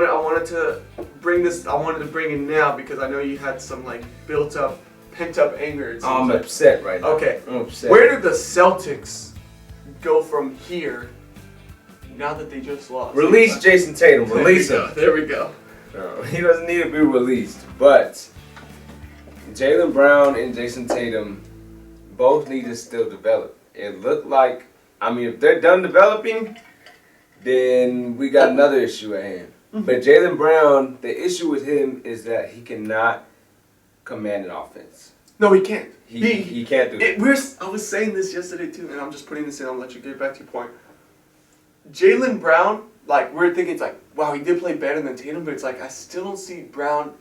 wanted to bring this. I wanted to bring it now because I know you had some like pent up anger. I'm upset right now. Okay. I'm upset. Where did the Celtics go from here? Now that they just lost. Release Jason Tatum. Release him. There we go. No, he doesn't need to be released. But Jaylen Brown and Jason Tatum both need to still develop. It looked like, if they're done developing, then we got another issue at hand. Mm-hmm. But Jaylen Brown, the issue with him is that he cannot command an offense. No, he can't. He can't do it. I was saying this yesterday too, and I'm just putting this in. I'll let you get back to your point. Jaylen Brown, like, we're thinking it's like, wow, he did play better than Tatum, but it's like I still don't see Brown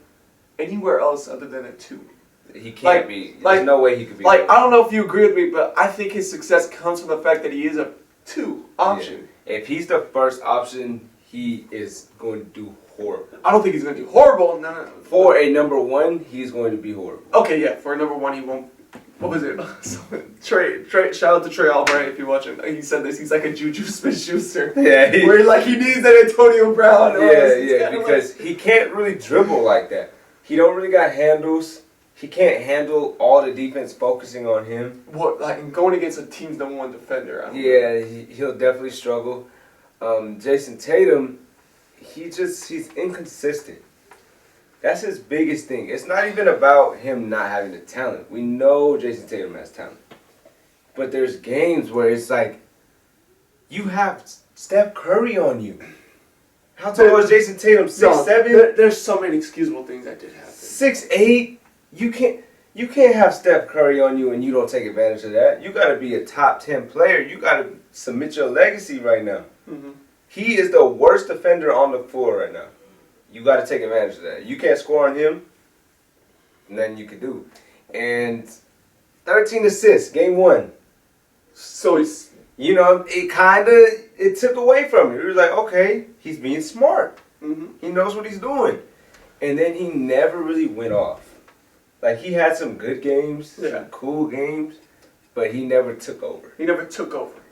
anywhere else other than a 2. He can't be. There's no way he could be. Like, I don't know if you agree with me, but I think his success comes from the fact that he is a 2 option. Yeah. If he's the first option, he is going to do horrible. I don't think he's going to do horrible. No. For a number 1, he's going to be horrible. Okay, yeah. For a number 1, he won't. What was it? Trey, shout out to Trey Albright if you're watching. He said this. He's like a Juju Smith-Schuster. Yeah. Where he needs that Antonio Brown. Because he can't really dribble like that. He don't really got handles. He can't handle all the defense focusing on him. What, like going against a team's number 1 defender? He'll definitely struggle. Jason Tatum, he's inconsistent. That's his biggest thing. It's not even about him not having the talent. We know Jason Tatum has talent. But there's games where it's like, you have Steph Curry on you. How tall is Jason Tatum? 6'7"? There's so many excusable things that did happen. 6'8"? You can't have Steph Curry on you and you don't take advantage of that. You got to be a top 10 player. You got to submit your legacy right now. Mm-hmm. He is the worst defender on the floor right now. You got to take advantage of that. You can't score on him, nothing you can do. And 13 assists, game 1. So it's, it took away from him. It was like, okay, he's being smart. Mm-hmm. He knows what he's doing. And then he never really went off. Like, he had some good games, some cool games, but he never took over.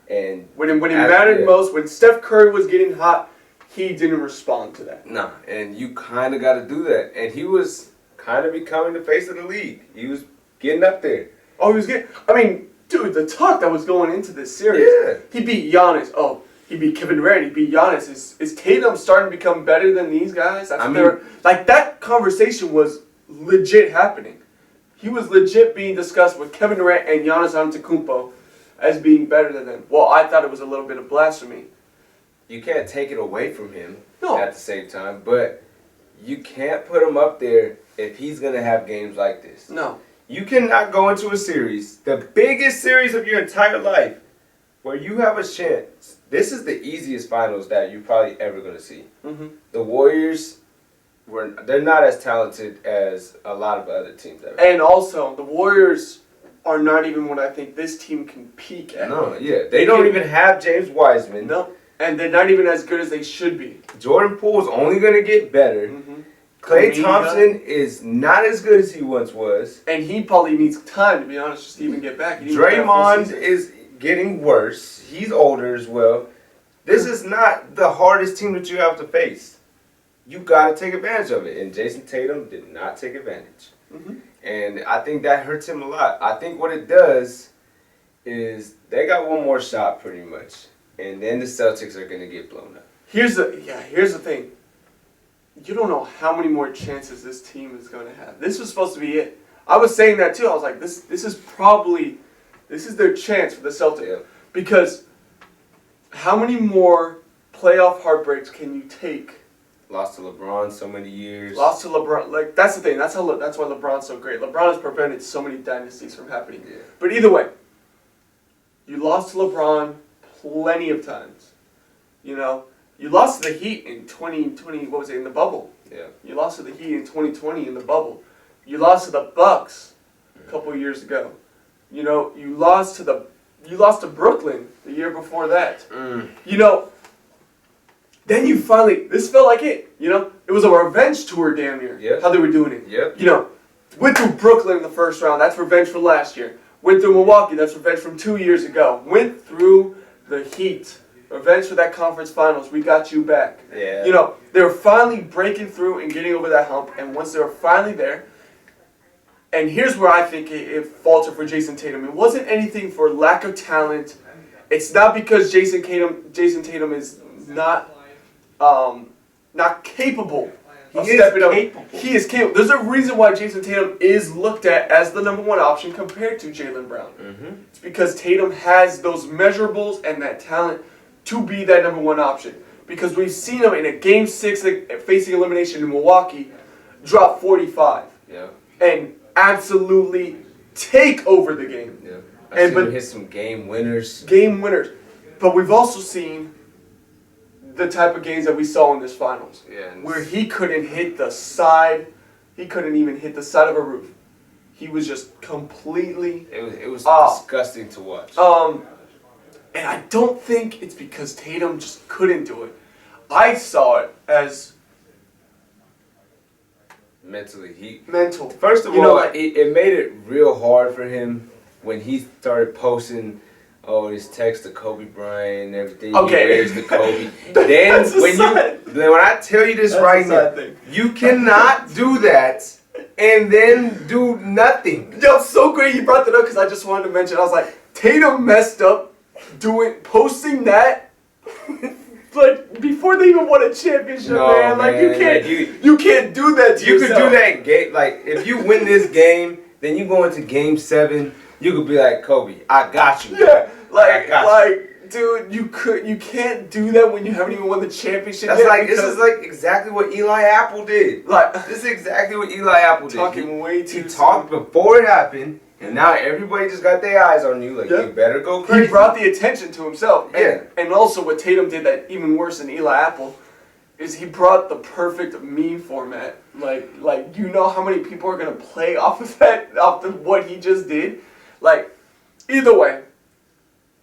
And when it mattered most, when Steph Curry was getting hot, he didn't respond to that. Nah, and you kind of got to do that. And he was kind of becoming the face of the league. He was getting up there. Oh, he was getting... dude, the talk that was going into this series. Yeah. He beat Giannis. Oh, he beat Kevin Durant. He beat Giannis. Is Tatum starting to become better than these guys? That conversation was legit happening. He was legit being discussed with Kevin Durant and Giannis Antetokounmpo as being better than them. Well, I thought it was a little bit of blasphemy. You can't take it away from him at the same time, but you can't put him up there if he's going to have games like this. No. You cannot go into a series, the biggest series of your entire life, where you have a chance. This is the easiest finals that you're probably ever going to see. Mm-hmm. The Warriors, they're not as talented as a lot of other teams ever. And also, the Warriors are not even what I think this team can peak at. No, yeah. They don't even have James Wiseman. No. And they're not even as good as they should be. Jordan Poole's only going to get better. Mm-hmm. Klay Thompson is not as good as he once was. And he probably needs time, to be honest, just to even get back. Draymond is getting worse. He's older as well. This is not the hardest team that you have to face. You got to take advantage of it. And Jason Tatum did not take advantage. Mm-hmm. And I think that hurts him a lot. I think what it does is they got one more shot pretty much. And then the Celtics are going to get blown up. Here's the thing. You don't know how many more chances this team is going to have. This was supposed to be it. I was saying that too. I was like, this is their chance for the Celtics. Yeah. Because how many more playoff heartbreaks can you take? Lost to LeBron so many years. Lost to LeBron. Like, that's the thing. That's why LeBron's so great. LeBron has prevented so many dynasties from happening. Yeah. But either way, you lost to LeBron plenty of times. You lost to the Heat in 2020, what was it, in the bubble. Yeah. You lost to the Heat in 2020 in the bubble. You lost to the Bucks a couple of years ago. You lost to Brooklyn the year before that. Then you finally, this felt like it. It was a revenge tour damn near. Yep. How they were doing it. Yep. Went through Brooklyn in the first round. That's revenge for last year. Went through Milwaukee. That's revenge from 2 years ago. Went through the Heat Revenge for that conference finals. We got you back. Yeah. You know, they were finally breaking through and getting over that hump. And once they were finally there, and here's where I think it faltered for Jason Tatum. It wasn't anything for lack of talent. It's not because Jason Tatum is not capable of stepping up. He is capable. There's a reason why Jason Tatum is looked at as the number one option compared to Jaylen Brown. Mm-hmm. It's because Tatum has those measurables and that talent to be that number one option. Because we've seen him in a Game 6 facing elimination in Milwaukee drop 45. Yeah. And absolutely take over the game. Yeah. I've seen him hit some game winners. Game winners. But we've also seen the type of games that we saw in this finals. Yeah, where he couldn't hit the side. He couldn't even hit the side of a roof. He was just completely... It was disgusting to watch. And I don't think it's because Tatum just couldn't do it. I saw it as... mental. First of all, it made it real hard for him when he started posting his text to Kobe Bryant and everything. Okay. He wears the Kobe. then when I tell you this right now, you cannot do that and then do nothing. Yo, so great you brought that up because I just wanted to mention. I was like, Tatum messed up posting that. Like before they even won a championship, man. Like you can't do that to yourself. You could do that game. Like if you win this game, then you go into Game 7. You could be like Kobe, I got you. Yeah, dude, you can't do that when you haven't even won the championship. This is like exactly what Eli Apple did. This is exactly what Eli Apple did. Talking way too. He talked before it happened. And now everybody just got their eyes on you. Like, you better go crazy. He brought the attention to himself. Yeah. And also what Tatum did that even worse than Eli Apple is he brought the perfect meme format. Like you know how many people are going to play off of what he just did? Like, either way,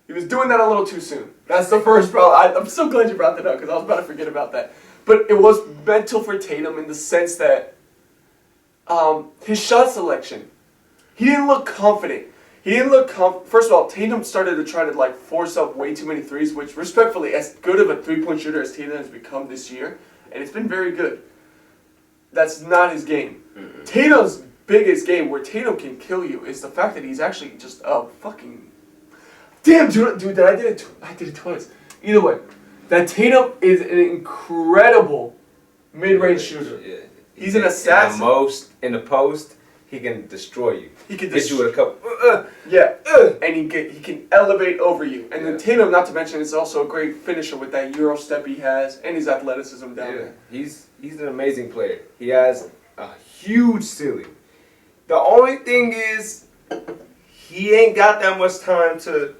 he was doing that a little too soon. That's the first problem. I'm so glad you brought that up because I was about to forget about that. But it was mental for Tatum in the sense that his shot selection, he didn't look confident. First of all, Tatum started to try to force up way too many threes, which respectfully, as good of a three-point shooter as Tatum has become this year, and it's been very good, that's not his game. Mm-hmm. Tatum's biggest game, where Tatum can kill you, is the fact that he's actually just a fucking... Damn, dude, I did it twice. Either way, that Tatum is an incredible mid-range shooter. Yeah. He's an assassin. In the post, he can destroy you. He can hit you with a couple. And he can elevate over you. And then Tatum, not to mention, is also a great finisher with that Euro step he has and his athleticism down there. He's an amazing player. He has a huge ceiling. The only thing is, he ain't got that much time to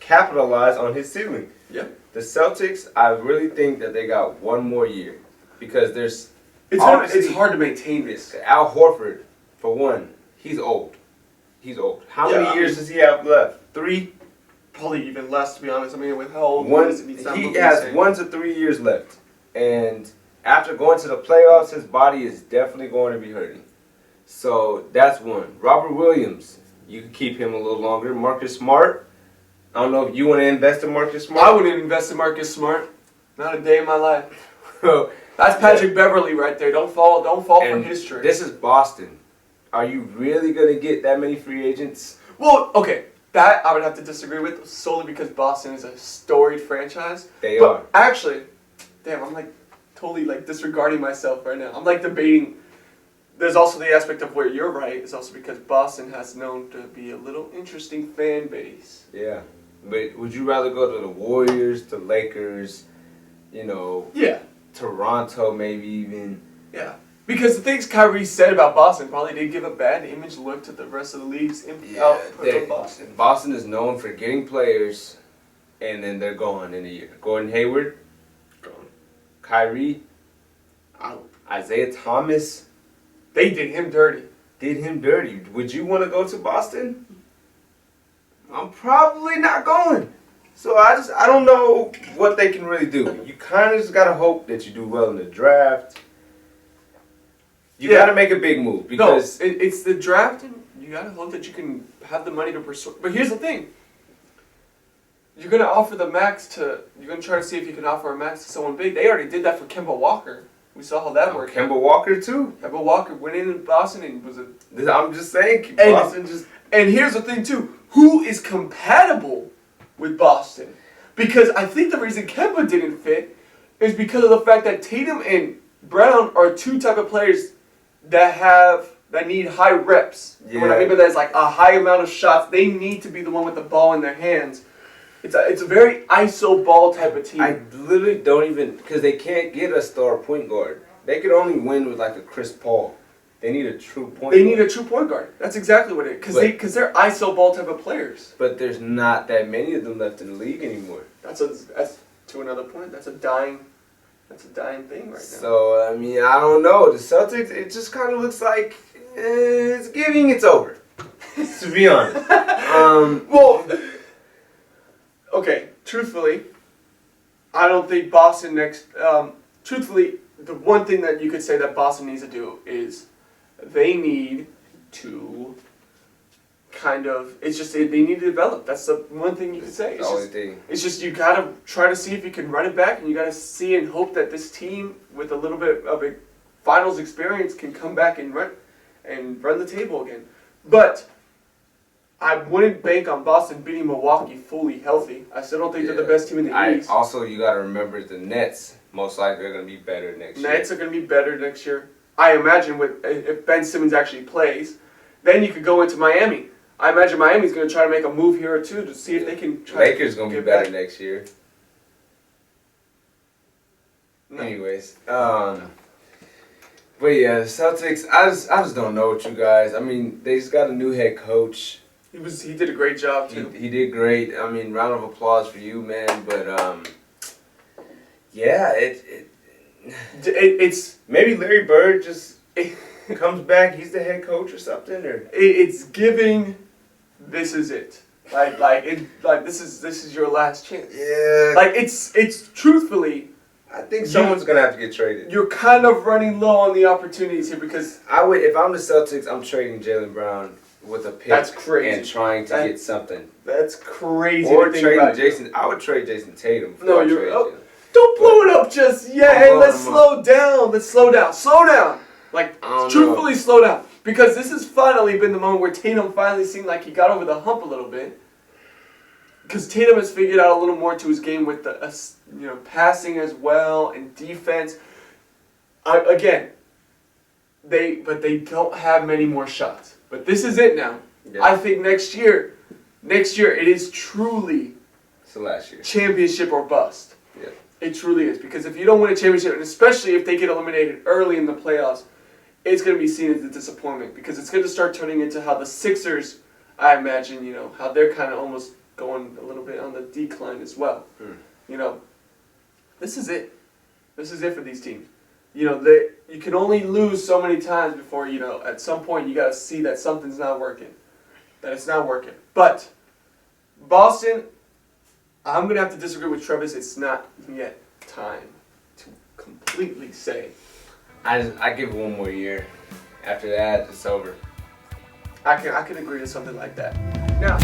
capitalize on his ceiling. Yeah. The Celtics, I really think that they got one more year because it's hard to maintain this. Al Horford, for one, he's old. How many years does he have left? 3? Probably even less, to be honest. I mean, with how old he is, he has 1 to 3 years left. And after going to the playoffs, his body is definitely going to be hurting. So that's one. Robert Williams, you can keep him a little longer. Marcus Smart, I don't know if you want to invest in Marcus Smart. I wouldn't invest in Marcus Smart. Not a day in my life. That's Patrick Beverley right there. Don't fall for history. This is Boston. Are you really going to get that many free agents? Well, okay. That I would have to disagree with solely because Boston is a storied franchise. They are. Actually, damn, I'm totally disregarding myself right now. I'm debating. There's also the aspect of where you're right. It's also because Boston has known to be a little interesting fan base. Yeah. But would you rather go to the Warriors, the Lakers, Yeah. Toronto maybe even? Yeah. Because the things Kyrie said about Boston probably did give a bad image look to the rest of the league's output of Boston. Boston is known for getting players, and then they're gone in a year. Gordon Hayward, gone. Kyrie, out. Isaiah Thomas. They did him dirty. Would you want to go to Boston? I'm probably not going. So I don't know what they can really do. You kind of just got to hope that you do well in the draft. You got to make a big move because it's the draft, and you got to hope that you can have the money to pursue. But here's the thing: you're gonna offer the max to. You're gonna try to see if you can offer a max to someone big. They already did that for Kemba Walker. We saw how that worked. Kemba Walker too. Kemba Walker went in Boston and was a. I'm just saying, Boston just. And here's the thing too: who is compatible with Boston? Because I think the reason Kemba didn't fit is because of the fact that Tatum and Brown are two type of players that need high reps. Yeah. And what I mean by that is like a high amount of shots. They need to be the one with the ball in their hands. It's a very iso ball type of team. I literally don't even, because they can't get a star point guard. They could only win with like a Chris Paul. They need a true point guard. They need a true point guard. That's exactly what it is. Because they're iso ball type of players. But there's not that many of them left in the league anymore. That's to another point. That's a dying thing right now. So, I mean, I don't know. The Celtics, it just kind of looks like it's giving it's over, to be honest. Well, okay, truthfully, I don't think Boston truthfully, the one thing that you could say that Boston needs to do is they need to they need to develop. That's the one thing you could say. It's just you gotta try to see if you can run it back, and you gotta see and hope that this team with a little bit of a finals experience can come back and run the table again. But I wouldn't bank on Boston beating Milwaukee fully healthy. I still don't think they're the best team in the East. Also, you gotta remember the Nets most likely are gonna be better next year. Nets are gonna be better next year. I imagine if Ben Simmons actually plays, then you could go into Miami. I imagine Miami's going to try to make a move here or two to see if they can try Lakers going to be better next year. No. Anyways, but yeah, the Celtics, I just don't know what you guys. I mean, they just got a new head coach. He did a great job too. He did great. I mean, round of applause for you, man. But yeah, it's maybe Larry Bird just comes back. He's the head coach or something, or it's giving. This is it. This is your last chance. Yeah. Like it's truthfully. I think someone's gonna have to get traded. You're kind of running low on the opportunities here because if I'm the Celtics, I'm trading Jaylen Brown with a pick. That's crazy. And trying to get something. That's crazy. Or trading Jason. I would trade Jason Tatum. No, don't blow it up just yet. Hey, let's slow down. Slow down. Truthfully, slow down. Because this has finally been the moment where Tatum finally seemed like he got over the hump a little bit. Because Tatum has figured out a little more to his game with the passing as well and defense. They don't have many more shots. But this is it now. Yeah. I think next year it is truly it's the last year. Championship or bust. Yeah. It truly is. Because if you don't win a championship, and especially if they get eliminated early in the playoffs, it's going to be seen as a disappointment because it's going to start turning into how the Sixers, I imagine, how they're kind of almost going a little bit on the decline as well. This is it. This is it for these teams. You can only lose so many times before, at some point you got to see that something's not working, that it's not working. But Boston, I'm going to have to disagree with Travis. It's not yet time to completely say. I give it one more year. After that, it's over. I can agree to something like that. Now.